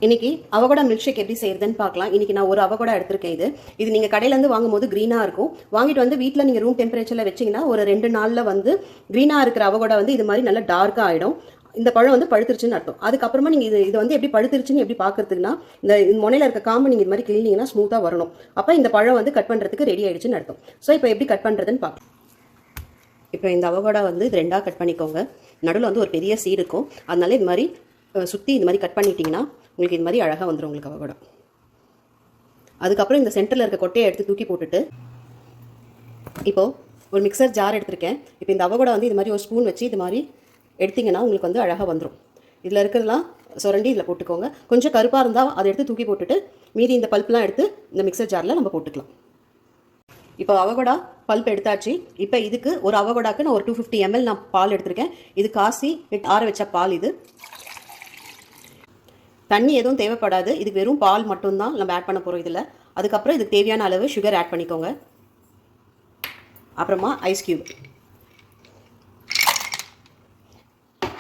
இன்னைக்கு avocado milk shake எப்படி செய்யறதுன்னு பார்க்கலாம். இன்னைக்கு நான் ஒரு அவகோடா எடுத்திருக்கேன். இது நீங்கள் கடையிலேருந்து வாங்கும்போது க்ரீனாக இருக்கும். வாங்கிட்டு வந்து வீட்டில் நீங்கள் ரூம் டெம்பரேச்சரில் வச்சிங்கன்னா ஒரு 2 நாளில் வந்து க்ரீனாக இருக்கிற அவகோடா வந்து இது மாதிரி நல்லா டார்க்காக ஆகிடும். இந்த பழம் வந்து பழுத்துருச்சுன்னு அர்த்தம். அதுக்கப்புறமா நீங்கள் இது வந்து எப்படி பழுத்துருச்சுன்னு எப்படி பார்க்கறதுக்குன்னா, இந்த முனையில் இருக்க காம்பு நீங்கள் இது மாதிரி கிளீனிங்கன்னா ஸ்மூத்தாக வரணும். அப்போ இந்த பழம் வந்து கட் பண்ணுறதுக்கு ரெடி ஆயிடுச்சுன்னு அர்த்தம். ஸோ இப்போ எப்படி கட் பண்ணுறதுன்னு பார்க்கலாம். இப்போ இந்த அவகோடா வந்து இது 2ஆக கட் பண்ணிக்கோங்க. நடுவில் வந்து ஒரு பெரிய சீடு இருக்கும். அதனால இது மாதிரி சுற்றி இந்த மாதிரி கட் பண்ணிட்டீங்கன்னா உங்களுக்கு இது மாதிரி அழகாக வந்துடும் உங்களுக்கு அவகோடா. அதுக்கப்புறம் இந்த சென்டரில் இருக்க கொட்டையை எடுத்து தூக்கி போட்டுட்டு இப்போது ஒரு மிக்சர் ஜார் எடுத்திருக்கேன். இப்போ இந்த அவகோடா வந்து இது மாதிரி ஒரு ஸ்பூன் வச்சு இது மாதிரி எடுத்திங்கன்னா உங்களுக்கு வந்து அழகாக வந்துடும். இதில் இருக்கிறதெல்லாம் சுரண்டி இதில் போட்டுக்கோங்க. கொஞ்சம் கருப்பாக இருந்தால் அதை எடுத்து தூக்கி போட்டுட்டு மீதி இந்த பல்ப்லாம் எடுத்து இந்த மிக்சர் ஜாரில் நம்ம போட்டுக்கலாம். இப்போ அவகோடா பல்ப் எடுத்தாச்சு. இப்போ இதுக்கு ஒரு அவகோடாக்கு நான் ஒரு 250 ml நான் பால் எடுத்திருக்கேன். இது காசி ஆற வச்ச பால். இது தண்ணி எதுவும் தேவைப்படாது. இதுக்கு வெறும் பால் மட்டும்தான் நம்ம ஆட் பண்ண போகிறோம் இதில். அதுக்கப்புறம் இதுக்கு தேவையான அளவு சுகர் ஆட் பண்ணிக்கோங்க. அப்புறமா ஐஸ் கியூப்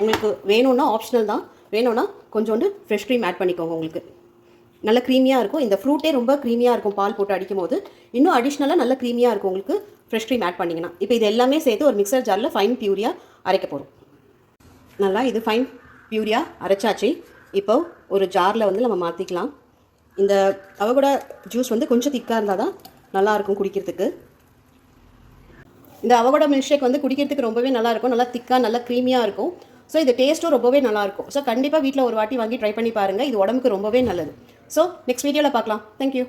உங்களுக்கு வேணும்னா ஆப்ஷனல் தான். வேணும்னா கொஞ்சோண்டு ஃப்ரெஷ் க்ரீம் ஆட் பண்ணிக்கோங்க. உங்களுக்கு நல்ல க்ரீமியாக இருக்கும். இந்த ஃப்ரூட்டே ரொம்ப க்ரீமியாக இருக்கும். பால் போட்டு அடிக்கும் போது இன்னும் அடிஷ்னலாக நல்ல க்ரீமியாக இருக்கும் உங்களுக்கு ஃப்ரெஷ் க்ரீம் ஆட் பண்ணிங்கன்னா. இப்போ இது எல்லாமே சேர்த்து ஒரு மிக்சர் ஜாரில் ஃபைன் பியூரியாக அரைக்க போகிறோம். நல்லா இது ஃபைன் பியூரியாக அரைச்சாச்சு. இப்போ ஒரு ஜாரில் வந்து நம்ம மாற்றிக்கலாம். இந்த அவகோடா ஜூஸ் வந்து கொஞ்சம் திக்காக இருந்தால் தான் நல்லாயிருக்கும் குடிக்கிறதுக்கு. இந்த அவகோடா மில்க் ஷேக் வந்து குடிக்கிறதுக்கு ரொம்பவே நல்லாயிருக்கும். நல்லா திக்காக நல்லா க்ரீமியாக இருக்கும். ஸோ இது டேஸ்ட்டும் ரொம்பவே நல்லாயிருக்கும். ஸோ கண்டிப்பாக வீட்டில் ஒரு வாட்டி வாங்கி ட்ரை பண்ணி பாருங்கள். இது உடம்புக்கு ரொம்பவே நல்லது. ஸோ நெக்ஸ்ட் வீடியோவில் பார்க்கலாம். தேங்க்யூ.